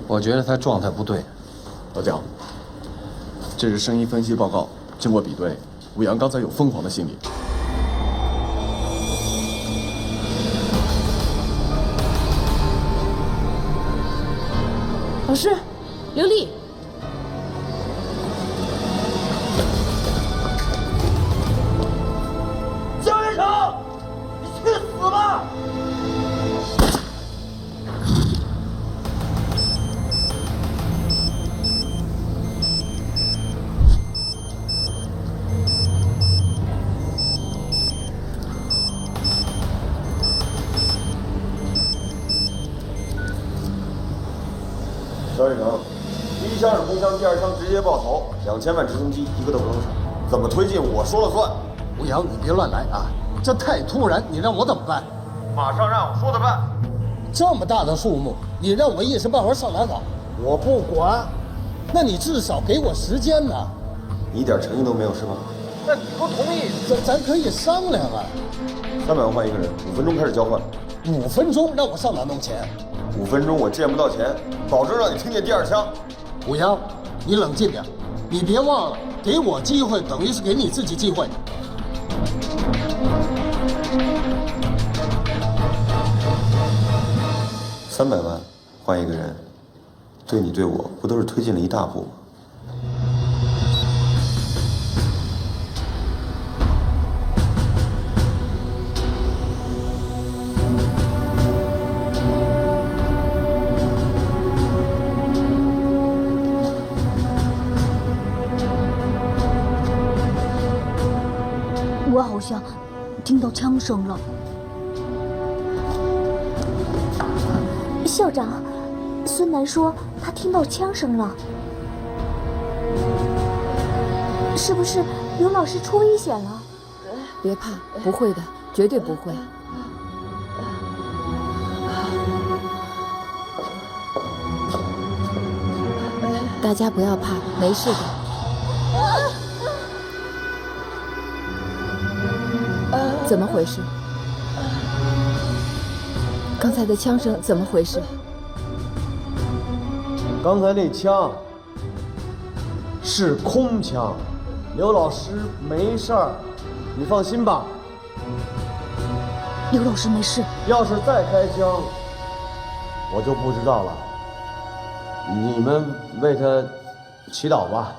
我觉得他状态不对。老蒋，这是声音分析报告，经过比对，武阳刚才有疯狂的心理。老师，刘丽。江元成，你去死吧！肖远成，第一枪是空枪，第二枪直接爆头，2000万直升机一个都不能少，怎么推进我说了算。吴阳，你别乱来啊！这太突然，你让我怎么办？马上让我说的办。这么大的数目，你让我一时半会儿上哪搞？我不管。那你至少给我时间呢？你一点诚意都没有是吗？那你不同意，咱可以商量啊。300万换一个人，5分钟开始交换。5分钟让我上哪弄钱？5分钟我见不到钱，保证让你听见第二枪。武阳，你冷静点，你别忘了，给我机会等于是给你自己机会。300万换一个人，对你对我不都是推进了一大步吗？我好像听到枪声了。校长，孙楠说他听到枪声了，是不是刘老师出危险了？别怕，不会的，绝对不会。大家不要怕，没事的。怎么回事？刚才的枪声怎么回事？刚才那枪是空枪，刘老师没事儿，你放心吧。刘老师没事。要是再开枪，我就不知道了。你们为他祈祷吧。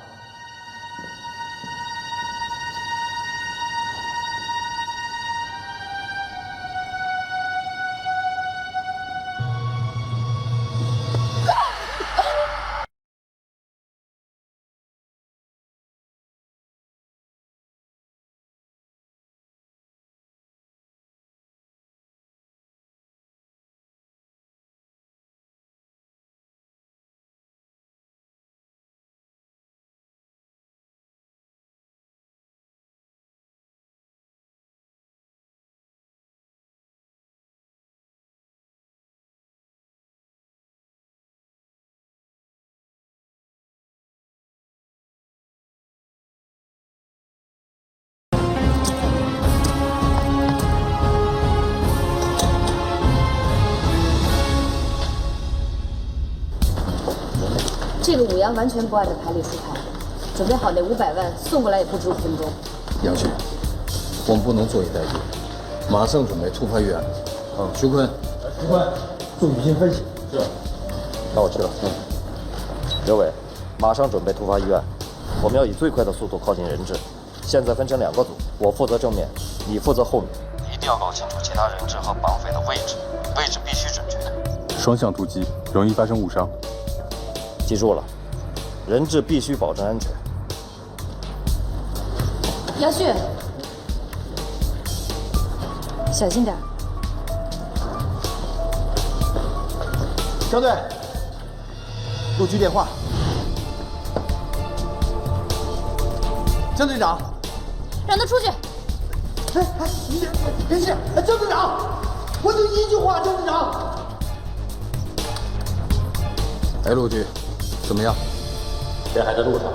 这个武阳完全不按照牌理出牌，准备好那500万送过来也不止5分钟。杨旭，我们不能坐以待毙，马上准备突发预案。徐坤，做语音分析。是。那我去了。刘伟，马上准备突发预案，我们要以最快的速度靠近人质。现在分成2个组，我负责正面，你负责后面。一定要搞清楚其他人质和绑匪的位置，位置必须准确。双向突击，容易发生误伤。记住了，人质必须保证安全。杨旭，小心点。江队，陆局电话。江队长，让他出去。别去，江队长，我就一句话，江队长。哎，陆局。怎么样？钱还在路上，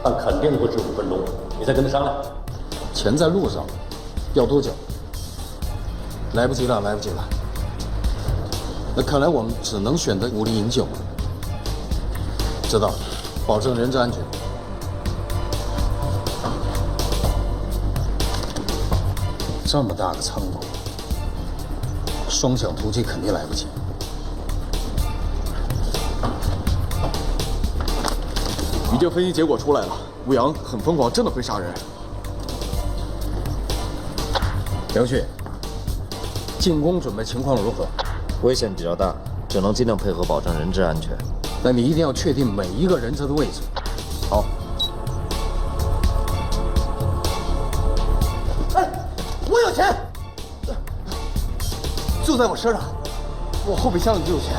但肯定不止5分钟。你再跟他商量。钱在路上，要多久？来不及了，来不及了。那看来我们只能选择武力营救了。知道了，保证人质安全。这么大个仓库，双向突击肯定来不及。已经分析结果出来了，吴阳很疯狂，真的会杀人。梁旭，进攻准备情况如何？危险比较大，只能尽量配合保证人质安全。那你一定要确定每一个人质的位置。好。哎，我有钱，就在我车上，我后备箱里就有钱。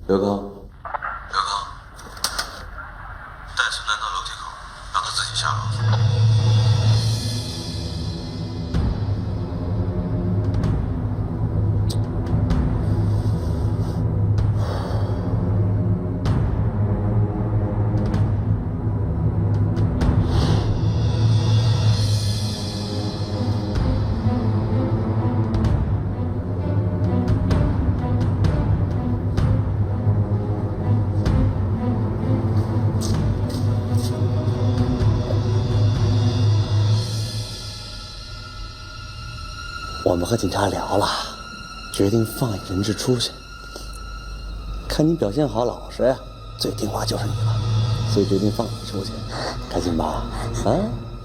刘刚，带孙楠到楼梯口，让他自己下楼。我们和警察聊了，决定放你人质出去。看你表现好老实呀，最听话就是你了，所以决定放你出去，开心吧？啊，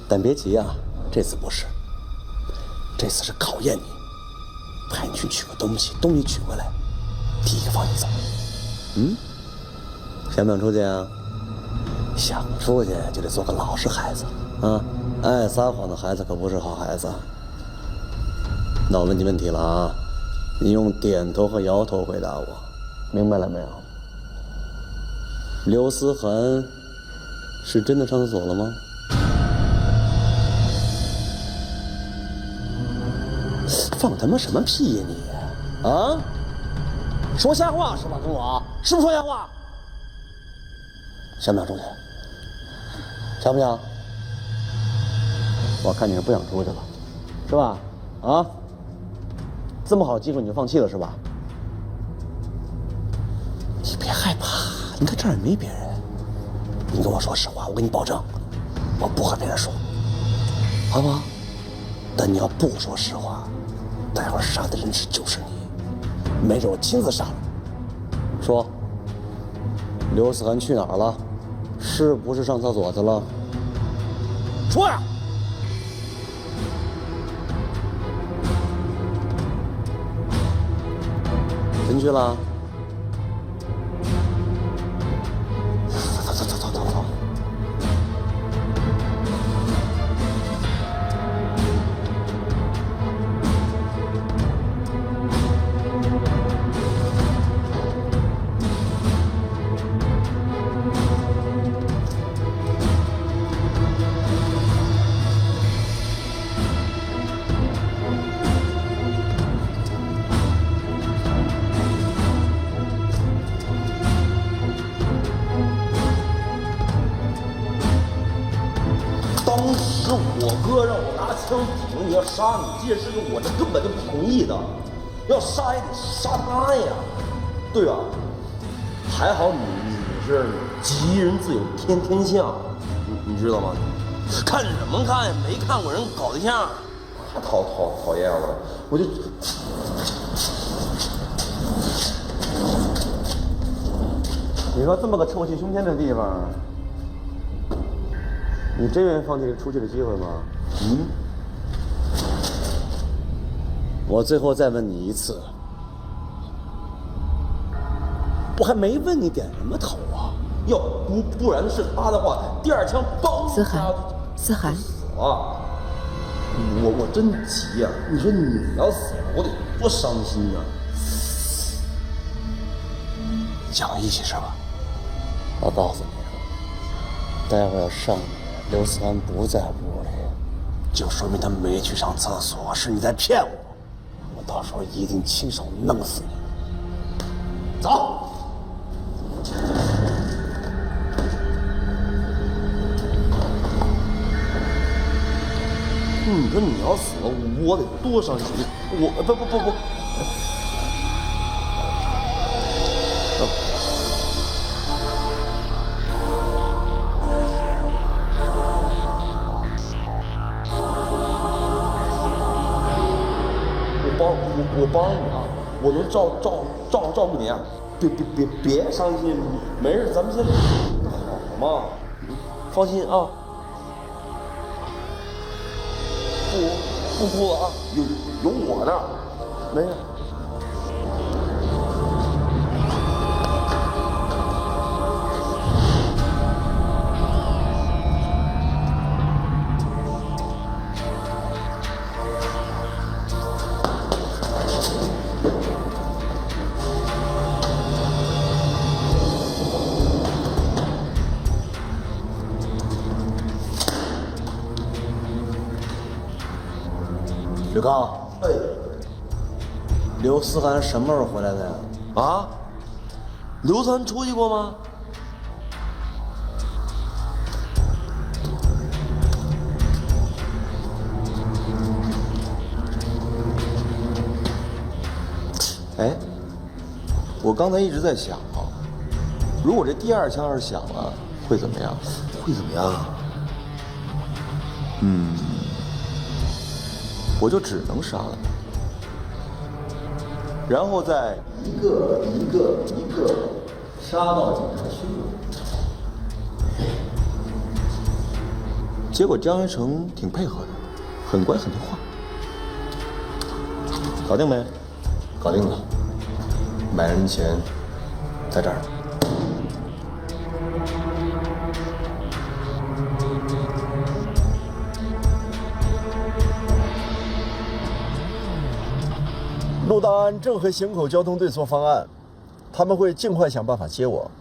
但别急啊，这次不是，这次是考验你，派你去取个东西，东西取回来，第一个放你走。想不想出去啊？想出去就得做个老实孩子啊，爱撒谎的孩子可不是好孩子。那我问你问题了啊，你用点头和摇头回答我，明白了没有？刘思涵是真的上厕所了吗？放他妈什么屁呀你！啊？说瞎话是吧？跟我是不是说瞎话？想不想出去？想不想？我看你是不想出去了，是吧？啊？这么好机会你就放弃了是吧？你别害怕，你看这儿也没别人。你跟我说实话，我给你保证，我不和别人说，好不好？但你要不说实话，待会儿杀的人质就是你，没准我亲自杀了。说，刘思涵去哪儿了？是不是上厕所去了？说呀！真去了？走。当时我哥让我拿枪顶你要杀你这件事情，我这根本就不同意的。要杀也得杀他呀，对吧？还好你是吉人自有天相，你知道吗？看什么看呀？没看过人搞对象，讨厌我，我就。你说这么个臭气熏天的地方，你真愿意放弃这出去的机会吗？我最后再问你一次，我还没问你点什么头啊！要不然是他的话，第二枪嘣！思涵，啊！我真急呀！你说你要死了，我得多伤心啊！讲义气是吧？我告诉你，待会儿要上来，刘思涵不在屋里，就说明他没去上厕所，是你在骗我。我到时候一定亲手弄死你。走。你说你要死了，我得多伤心！我不。我帮你啊，我能照顾你啊，别伤心，没事，咱们先好嘛，放心啊，不哭了啊，有我呢，没事。刘刚，哎，刘思涵什么时候回来的呀？啊？刘思涵出去过吗？哎，我刚才一直在想啊，如果这第二枪要是响了，会怎么样？会怎么样？我就只能杀了他，然后再一个杀到警察局。结果张学成挺配合的，很乖很听话。搞定没？搞定了。买人钱在这儿。陆大安正和营口交通队做方案，他们会尽快想办法接我。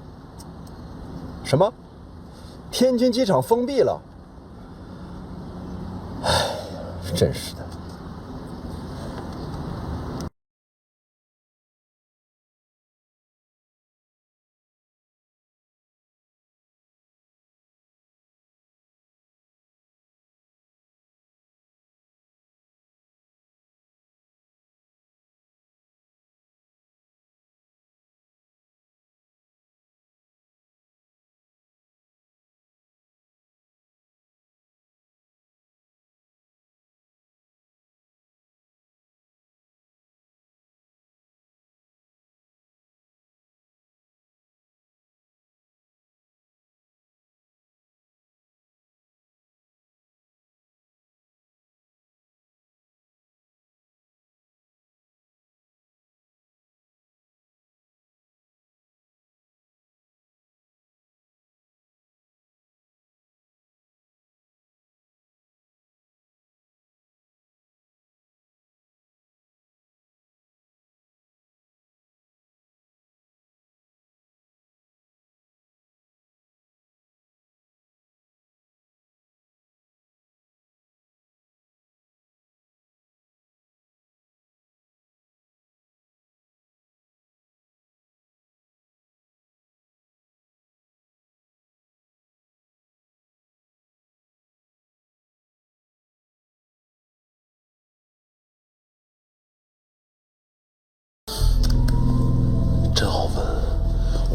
什么？天津机场封闭了？唉，真是的。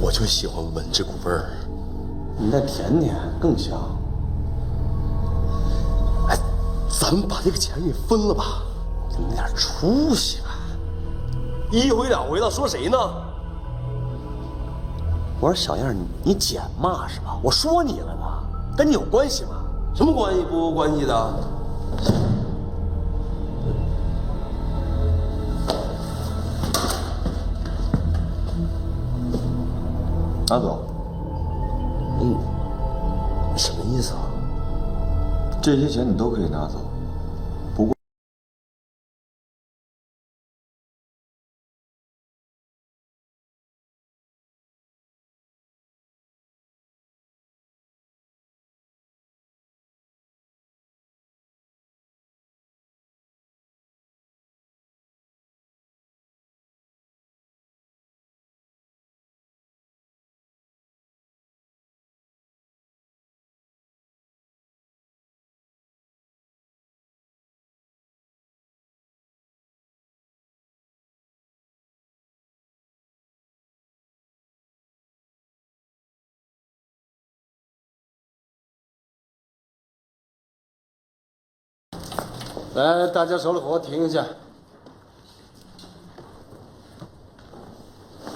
我就喜欢闻这股味儿，你再舔舔更香。哎，咱们把这个钱给分了吧，给你点出息吧。一回两回的说谁呢？我说小样，你捡骂是吧？我说你了吗？跟你有关系吗？什么关系不关系的？拿走。什么意思啊？这些钱你都可以拿走，不过来，大家手里活停一下。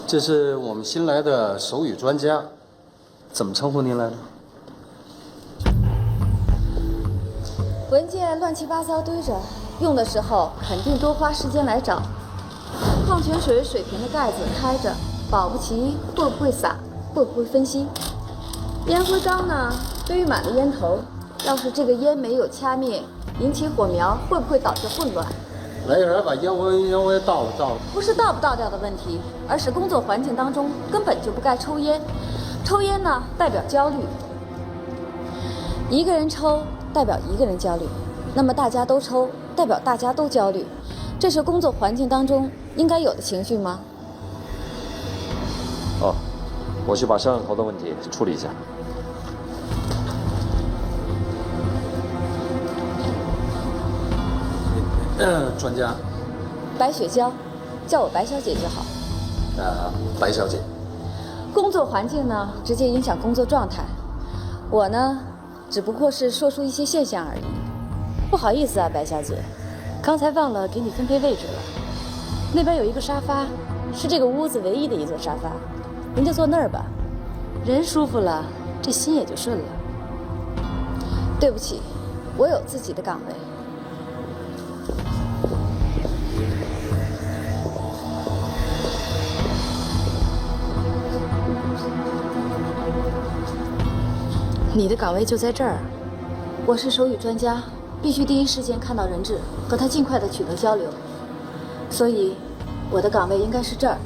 这是我们新来的手语专家，怎么称呼您来着？文件乱七八糟堆着，用的时候肯定多花时间来找。矿泉水水瓶的盖子开着，保不齐会不会洒，会不会分析？烟灰缸呢，堆满了烟头，要是这个烟没有掐灭，引起火苗，会不会导致混乱？来人，把烟灰倒了。不是倒不倒掉的问题，而是工作环境当中根本就不该抽烟。抽烟呢，代表焦虑。一个人抽代表一个人焦虑，那么大家都抽，代表大家都焦虑，这是工作环境当中应该有的情绪吗？哦，我去把摄像头的问题处理一下。专家，白雪娇，叫我白小姐就好。白小姐，工作环境呢，直接影响工作状态。我呢，只不过是说出一些现象而已。不好意思啊，白小姐，刚才忘了给你分配位置了。那边有一个沙发，是这个屋子唯一的一座沙发，您就坐那儿吧。人舒服了，这心也就顺了。对不起，我有自己的岗位。你的岗位就在这儿，我是手语专家，必须第一时间看到人质，和他尽快的取得交流，所以我的岗位应该是这儿。